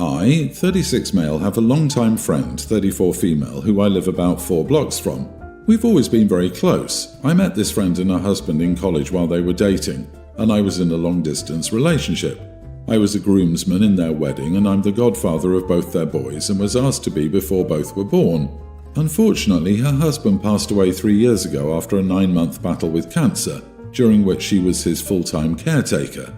I, 36 male, have a long-time friend, 34 female, who I live about 4 blocks from. We've always been very close. I met this friend and her husband in college while they were dating, and I was in a long-distance relationship. I was a groomsman in their wedding, and I'm the godfather of both their boys and was asked to be before both were born. Unfortunately, her husband passed away 3 years ago after a 9-month battle with cancer, during which she was his full-time caretaker.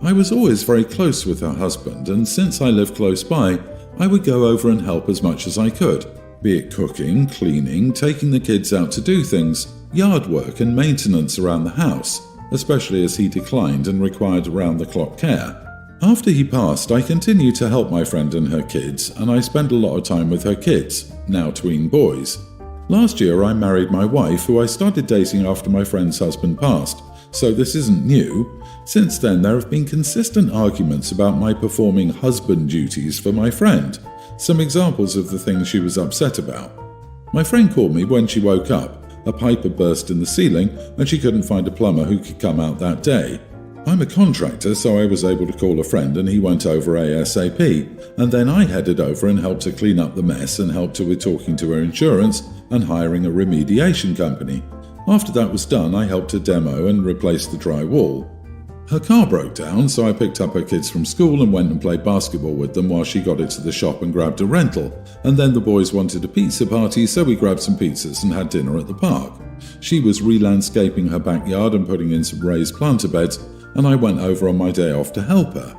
I was always very close with her husband, and since I lived close by, I would go over and help as much as I could, be it cooking, cleaning, taking the kids out to do things, yard work and maintenance around the house, especially as he declined and required round-the-clock care. After he passed, I continued to help my friend and her kids, and I spent a lot of time with her kids, now tween boys. Last year I married my wife, who I started dating after my friend's husband passed, so this isn't new. Since then there have been consistent arguments about my performing husband duties for my friend. Some examples of the things she was upset about. My friend called me when she woke up. A pipe had burst in the ceiling and she couldn't find a plumber who could come out that day. I'm a contractor, so I was able to call a friend and he went over ASAP, and then I headed over and helped her clean up the mess and helped her with talking to her insurance and hiring a remediation company. After that was done, I helped her demo and replace the dry wall. Her car broke down, so I picked up her kids from school and went and played basketball with them while she got it to the shop and grabbed a rental, and then the boys wanted a pizza party, so we grabbed some pizzas and had dinner at the park. She was re-landscaping her backyard and putting in some raised planter beds, and I went over on my day off to help her.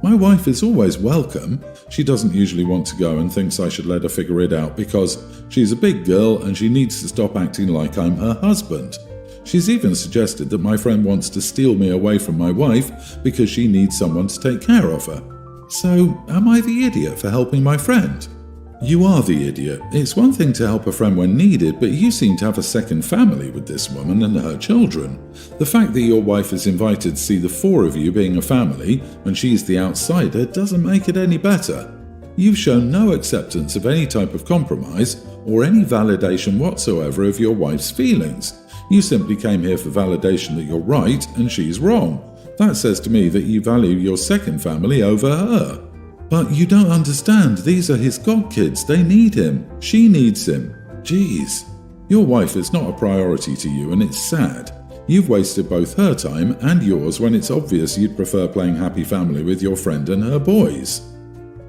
My wife is always welcome. She doesn't usually want to go and thinks I should let her figure it out because she's a big girl and she needs to stop acting like I'm her husband. She's even suggested that my friend wants to steal me away from my wife because she needs someone to take care of her. So, am I the idiot for helping my friend? You are the idiot. It's one thing to help a friend when needed, but you seem to have a second family with this woman and her children. The fact that your wife is invited to see the 4 of you being a family when she's the outsider doesn't make it any better. You've shown no acceptance of any type of compromise or any validation whatsoever of your wife's feelings. You simply came here for validation that you're right and she's wrong. That says to me that you value your second family over her. But you don't understand, these are his godkids, they need him. She needs him. Jeez. Your wife is not a priority to you and it's sad. You've wasted both her time and yours when it's obvious you'd prefer playing happy family with your friend and her boys.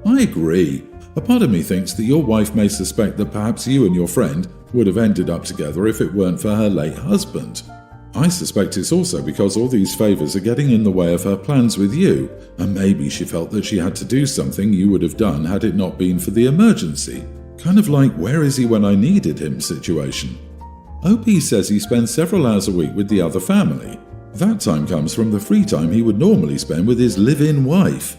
I agree. A part of me thinks that your wife may suspect that perhaps you and your friend would have ended up together if it weren't for her late husband. I suspect it's also because all these favours are getting in the way of her plans with you, and maybe she felt that she had to do something you would have done had it not been for the emergency. Kind of like where is he when I needed him situation. OP says he spends several hours a week with the other family. That time comes from the free time he would normally spend with his live-in wife.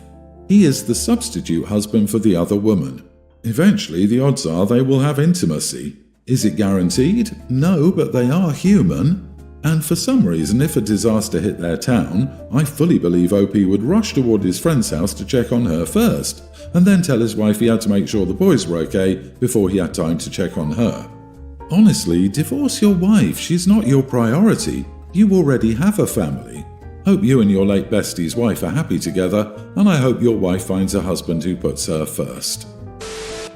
He is the substitute husband for the other woman. Eventually, the odds are they will have intimacy. Is it guaranteed? No, but they are human. And for some reason, if a disaster hit their town, I fully believe OP would rush toward his friend's house to check on her first, and then tell his wife he had to make sure the boys were okay before he had time to check on her. Honestly, divorce your wife. She's not your priority. You already have a family. Hope you and your late bestie's wife are happy together, and I hope your wife finds a husband who puts her first.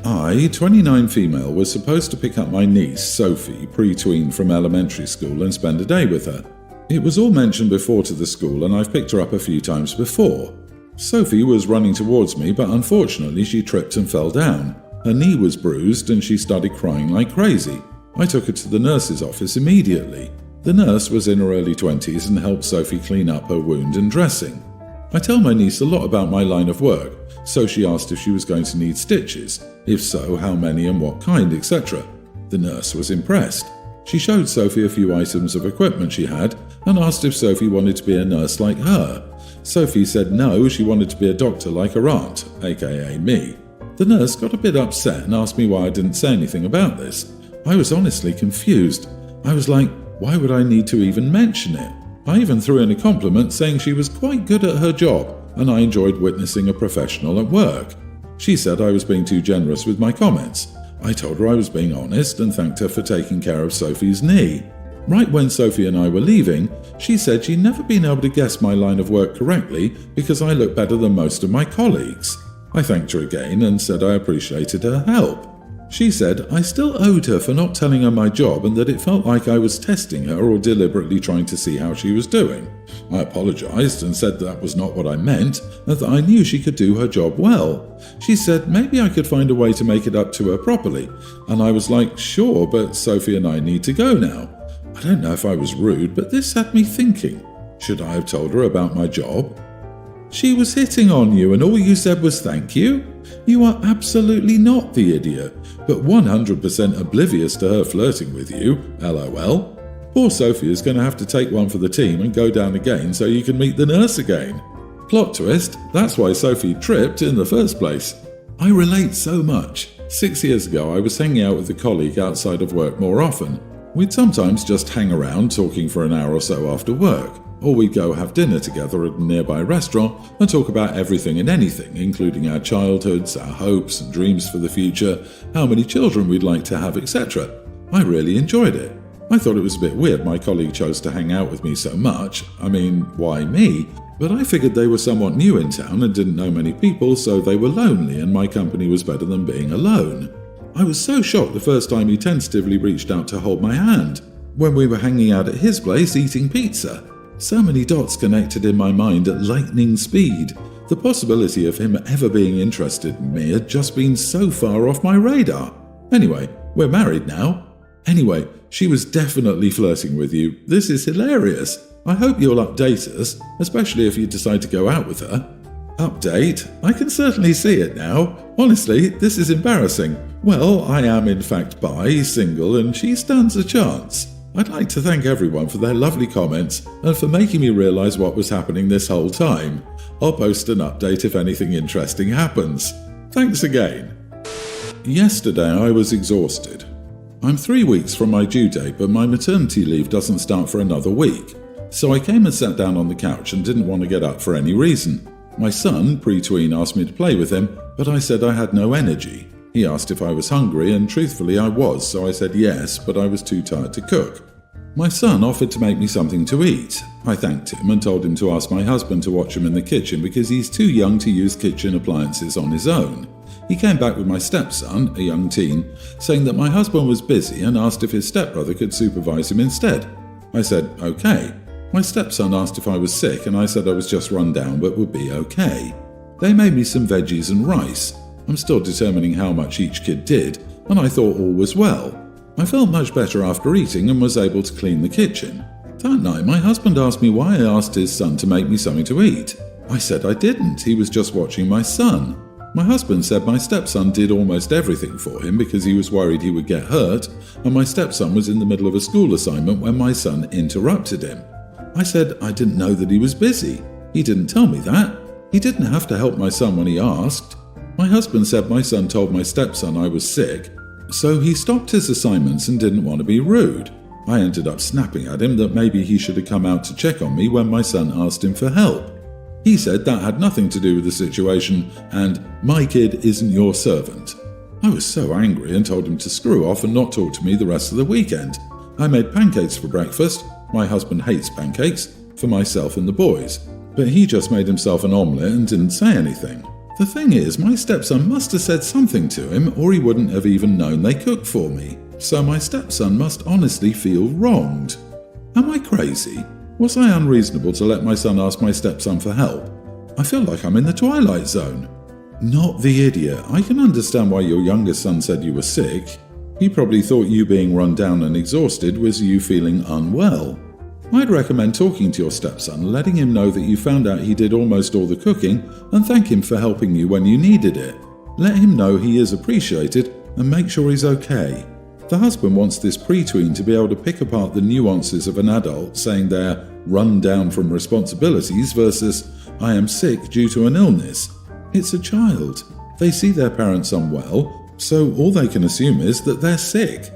I, 29 female, was supposed to pick up my niece, Sophie, pre-tween from elementary school and spend a day with her. It was all mentioned before to the school and I've picked her up a few times before. Sophie was running towards me, but unfortunately she tripped and fell down. Her knee was bruised and she started crying like crazy. I took her to the nurse's office immediately. The nurse was in her early 20s and helped Sophie clean up her wound and dressing. I tell my niece a lot about my line of work, so she asked if she was going to need stitches, if so, how many and what kind, etc. The nurse was impressed. She showed Sophie a few items of equipment she had and asked if Sophie wanted to be a nurse like her. Sophie said no, she wanted to be a doctor like her aunt, aka me. The nurse got a bit upset and asked me why I didn't say anything about this. I was honestly confused. I was like, why would I need to even mention it? I even threw in a compliment saying she was quite good at her job and I enjoyed witnessing a professional at work. She said I was being too generous with my comments. I told her I was being honest and thanked her for taking care of Sophie's knee. Right when Sophie and I were leaving, she said she'd never been able to guess my line of work correctly because I look better than most of my colleagues. I thanked her again and said I appreciated her help. She said I still owed her for not telling her my job and that it felt like I was testing her or deliberately trying to see how she was doing. I apologized and said that was not what I meant, and that I knew she could do her job well. She said maybe I could find a way to make it up to her properly, and I was like, sure, but Sophie and I need to go now. I don't know if I was rude, but this had me thinking. Should I have told her about my job? She was hitting on you and all you said was thank you? You are absolutely not the idiot, but 100% oblivious to her flirting with you, lol. Poor Sophie is going to have to take one for the team and go down again so you can meet the nurse again. Plot twist, that's why Sophie tripped in the first place. I relate so much. 6 years ago I was hanging out with a colleague outside of work more often. We'd sometimes just hang around talking for an hour or so after work, or we'd go have dinner together at a nearby restaurant and talk about everything and anything, including our childhoods, our hopes and dreams for the future, how many children we'd like to have, etc. I really enjoyed it. I thought it was a bit weird my colleague chose to hang out with me so much. I mean, why me? But I figured they were somewhat new in town and didn't know many people, so they were lonely and my company was better than being alone. I was so shocked the first time he tentatively reached out to hold my hand, when we were hanging out at his place eating pizza. So many dots connected in my mind at lightning speed. The possibility of him ever being interested in me had just been so far off my radar. Anyway, we're married now. Anyway, she was definitely flirting with you. This is hilarious. I hope you'll update us, especially if you decide to go out with her. Update? I can certainly see it now. Honestly, this is embarrassing. Well, I am in fact bi, single, and she stands a chance. I'd like to thank everyone for their lovely comments and for making me realise what was happening this whole time. I'll post an update if anything interesting happens. Thanks again. Yesterday I was exhausted. I'm 3 weeks from my due date, but my maternity leave doesn't start for another week. So I came and sat down on the couch and didn't want to get up for any reason. My son, pre-tween, asked me to play with him, but I said I had no energy. He asked if I was hungry, and truthfully I was, so I said yes, but I was too tired to cook. My son offered to make me something to eat. I thanked him and told him to ask my husband to watch him in the kitchen because he's too young to use kitchen appliances on his own. He came back with my stepson, a young teen, saying that my husband was busy and asked if his stepbrother could supervise him instead. I said, okay. My stepson asked if I was sick and I said I was just run down but would be okay. They made me some veggies and rice. I'm still determining how much each kid did, and I thought all was well. I felt much better after eating and was able to clean the kitchen. That night my husband asked me why I asked his son to make me something to eat. I said I didn't, he was just watching my son. My husband said my stepson did almost everything for him because he was worried he would get hurt, and my stepson was in the middle of a school assignment when my son interrupted him. I said I didn't know that he was busy. He didn't tell me that. He didn't have to help my son when he asked. My husband said my son told my stepson I was sick, so he stopped his assignments and didn't want to be rude. I ended up snapping at him that maybe he should have come out to check on me when my son asked him for help. He said that had nothing to do with the situation and my kid isn't your servant. I was so angry and told him to screw off and not talk to me the rest of the weekend. I made pancakes for breakfast. My husband hates pancakes, for myself and the boys, but he just made himself an omelette and didn't say anything. The thing is, my stepson must have said something to him or he wouldn't have even known they cooked for me. So my stepson must honestly feel wronged. Am I crazy? Was I unreasonable to let my son ask my stepson for help? I feel like I'm in the Twilight Zone. Not the idiot. I can understand why your youngest son said you were sick. He probably thought you being run down and exhausted was you feeling unwell. I'd recommend talking to your stepson, letting him know that you found out he did almost all the cooking and thank him for helping you when you needed it. Let him know he is appreciated and make sure he's okay. The husband wants this pre-tween to be able to pick apart the nuances of an adult saying they're run down from responsibilities versus I am sick due to an illness. It's a child. They see their parents unwell, so all they can assume is that they're sick.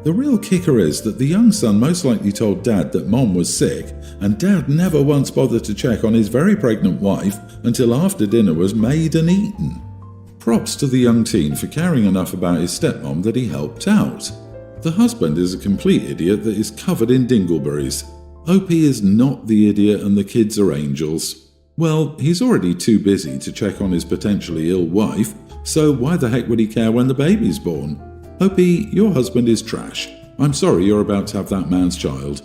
The real kicker is that the young son most likely told Dad that Mom was sick, and Dad never once bothered to check on his very pregnant wife until after dinner was made and eaten. Props to the young teen for caring enough about his stepmom that he helped out. The husband is a complete idiot that is covered in dingleberries. OP is not the idiot and the kids are angels. Well, he's already too busy to check on his potentially ill wife, so why the heck would he care when the baby's born? OP, your husband is trash. I'm sorry you're about to have that man's child.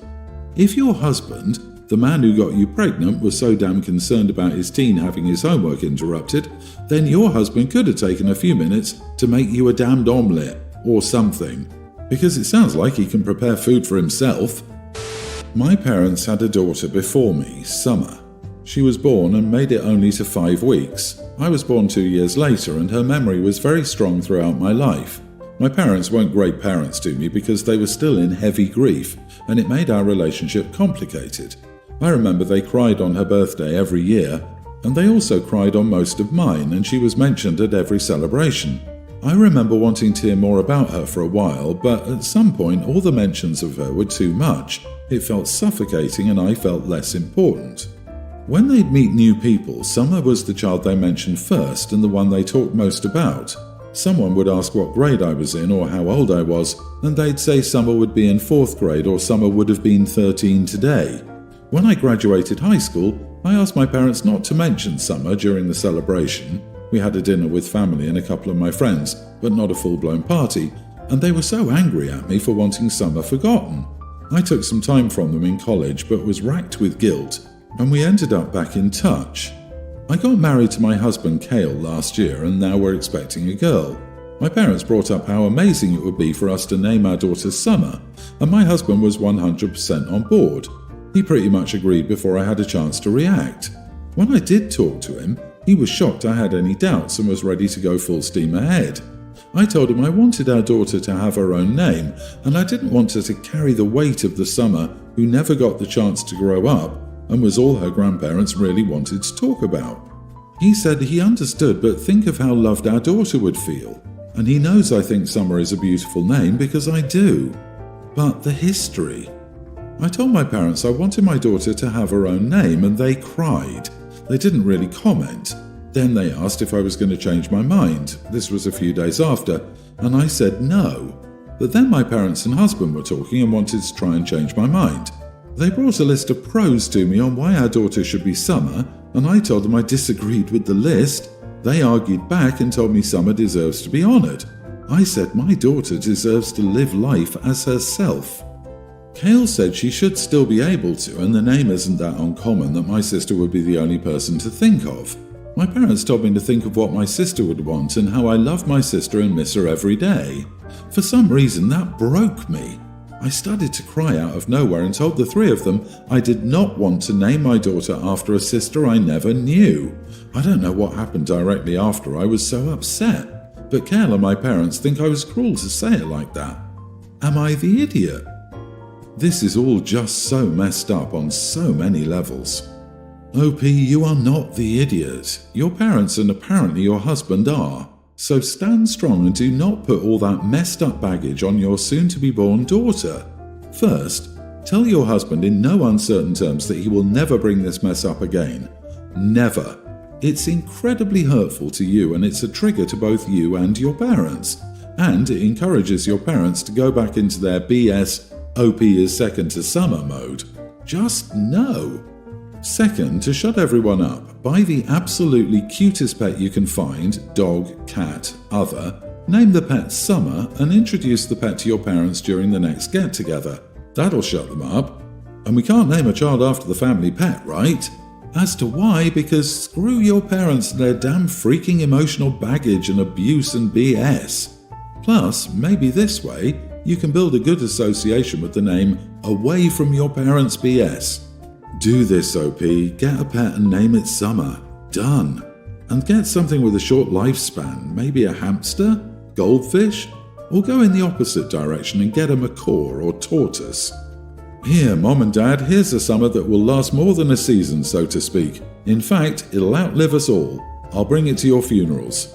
If your husband, the man who got you pregnant, was so damn concerned about his teen having his homework interrupted, then your husband could have taken a few minutes to make you a damned omelette or something, because it sounds like he can prepare food for himself. My parents had a daughter before me, Summer. She was born and made it only to 5 weeks. I was born 2 years later, and her memory was very strong throughout my life. My parents weren't great parents to me because they were still in heavy grief, and it made our relationship complicated. I remember they cried on her birthday every year, and they also cried on most of mine, and she was mentioned at every celebration. I remember wanting to hear more about her for a while, but at some point all the mentions of her were too much. It felt suffocating and I felt less important. When they'd meet new people, Summer was the child they mentioned first and the one they talked most about. Someone would ask what grade I was in or how old I was, and they'd say Summer would be in 4th grade or Summer would have been 13 today. When I graduated high school, I asked my parents not to mention Summer during the celebration. We had a dinner with family and a couple of my friends, but not a full-blown party, and they were so angry at me for wanting Summer forgotten. I took some time from them in college but was racked with guilt, and we ended up back in touch. I got married to my husband Cale last year, and now we're expecting a girl. My parents brought up how amazing it would be for us to name our daughter Summer, and my husband was 100% on board. He pretty much agreed before I had a chance to react. When I did talk to him, he was shocked I had any doubts and was ready to go full steam ahead. I told him I wanted our daughter to have her own name, and I didn't want her to carry the weight of the Summer who never got the chance to grow up and was all her grandparents really wanted to talk about. He said he understood, but think of how loved our daughter would feel. And he knows I think Summer is a beautiful name because I do. But the history. I told my parents I wanted my daughter to have her own name, and they cried. They didn't really comment. Then they asked if I was going to change my mind. This was a few days after, and I said no. But then my parents and husband were talking and wanted to try and change my mind. They brought a list of pros to me on why our daughter should be Summer, and I told them I disagreed with the list. They argued back and told me Summer deserves to be honoured. I said my daughter deserves to live life as herself. Cale said she should still be able to, and the name isn't that uncommon that my sister would be the only person to think of. My parents told me to think of what my sister would want and how I love my sister and miss her every day. For some reason that broke me. I started to cry out of nowhere and told the 3 of them I did not want to name my daughter after a sister I never knew. I don't know what happened directly after I was so upset, but Cale and my parents think I was cruel to say it like that. Am I the idiot? This is all just so messed up on so many levels. OP, you are not the idiot. Your parents and apparently your husband are. So stand strong and do not put all that messed up baggage on your soon-to-be-born daughter. First, tell your husband in no uncertain terms that he will never bring this mess up again. Never. It's incredibly hurtful to you, and it's a trigger to both you and your parents. And it encourages your parents to go back into their BS OP is second to Summer mode. Just no. Second, to shut everyone up, buy the absolutely cutest pet you can find, dog, cat, other, name the pet Summer, and introduce the pet to your parents during the next get-together. That'll shut them up. And we can't name a child after the family pet, right? As to why, because screw your parents and their damn freaking emotional baggage and abuse and BS. Plus, maybe this way, you can build a good association with the name away from your parents' BS. Do this, OP. Get a pet and name it Summer. Done. And get something with a short lifespan, maybe a hamster, goldfish, or go in the opposite direction and get a macaw or tortoise. Here, Mom and Dad, here's a Summer that will last more than a season, so to speak. In fact, it'll outlive us all. I'll bring it to your funerals.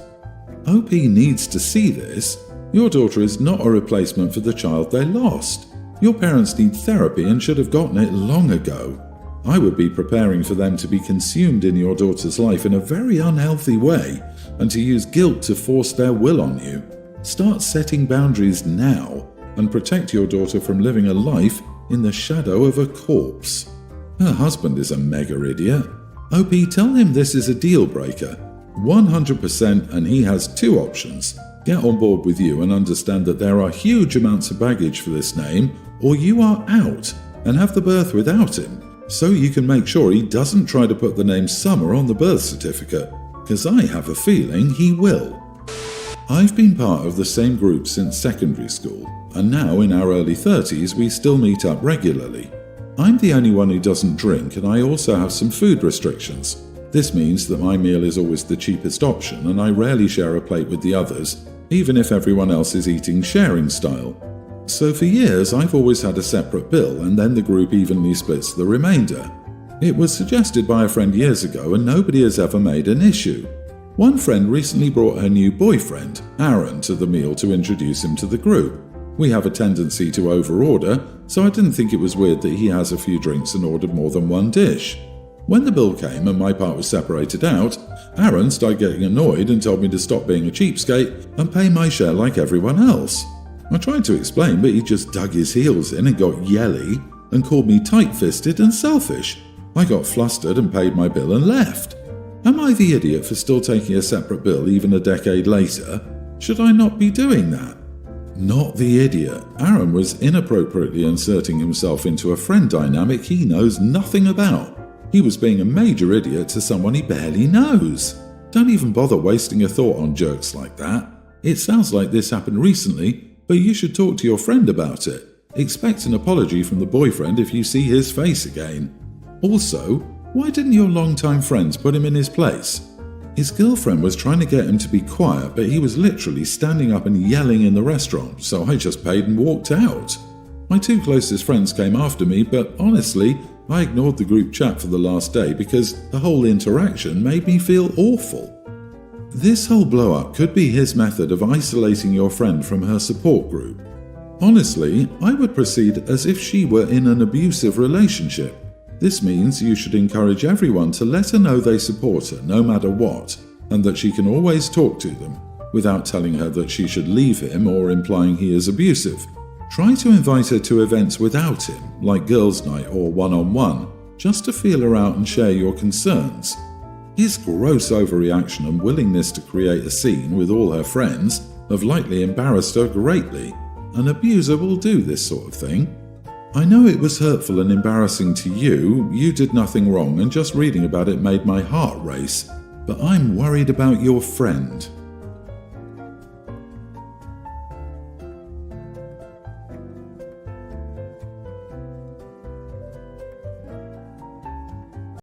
OP needs to see this. Your daughter is not a replacement for the child they lost. Your parents need therapy and should have gotten it long ago. I would be preparing for them to be consumed in your daughter's life in a very unhealthy way and to use guilt to force their will on you. Start setting boundaries now and protect your daughter from living a life in the shadow of a corpse. Her husband is a mega idiot. OP, tell him this is a deal breaker. 100%, and he has two options. Get on board with you and understand that there are huge amounts of baggage for this name, or you are out and have the birth without him, so you can make sure he doesn't try to put the name Summer on the birth certificate, because I have a feeling he will. I've been part of the same group since secondary school, and now in our early 30s we still meet up regularly. I'm the only one who doesn't drink, and I also have some food restrictions. This means that my meal is always the cheapest option, and I rarely share a plate with the others, even if everyone else is eating sharing style. So for years I've always had a separate bill, and then the group evenly splits the remainder. It was suggested by a friend years ago, and nobody has ever made an issue. One friend recently brought her new boyfriend, Aaron, to the meal to introduce him to the group. We have a tendency to overorder, so I didn't think it was weird that he has a few drinks and ordered more than one dish. When the bill came and my part was separated out, Aaron started getting annoyed and told me to stop being a cheapskate and pay my share like everyone else. I tried to explain, but he just dug his heels in and got yelly and called me tight-fisted and selfish. I got flustered and paid my bill and left. Am I the idiot for still taking a separate bill even a decade later? Should I not be doing that? Not the idiot. Aaron was inappropriately inserting himself into a friend dynamic he knows nothing about. He was being a major idiot to someone he barely knows. Don't even bother wasting a thought on jerks like that. It sounds like this happened recently, but you should talk to your friend about it. Expect an apology from the boyfriend if you see his face again. Also, why didn't your longtime friends put him in his place? His girlfriend was trying to get him to be quiet, but he was literally standing up and yelling in the restaurant, so I just paid and walked out. My two closest friends came after me, but honestly, I ignored the group chat for the last day because the whole interaction made me feel awful. This whole blow-up could be his method of isolating your friend from her support group. Honestly, I would proceed as if she were in an abusive relationship. This means you should encourage everyone to let her know they support her no matter what, and that she can always talk to them, without telling her that she should leave him or implying he is abusive. Try to invite her to events without him, like girls' night or one-on-one, just to feel her out and share your concerns. His gross overreaction and willingness to create a scene with all her friends have likely embarrassed her greatly. An abuser will do this sort of thing. I know it was hurtful and embarrassing to you. You did nothing wrong, and just reading about it made my heart race. But I'm worried about your friend.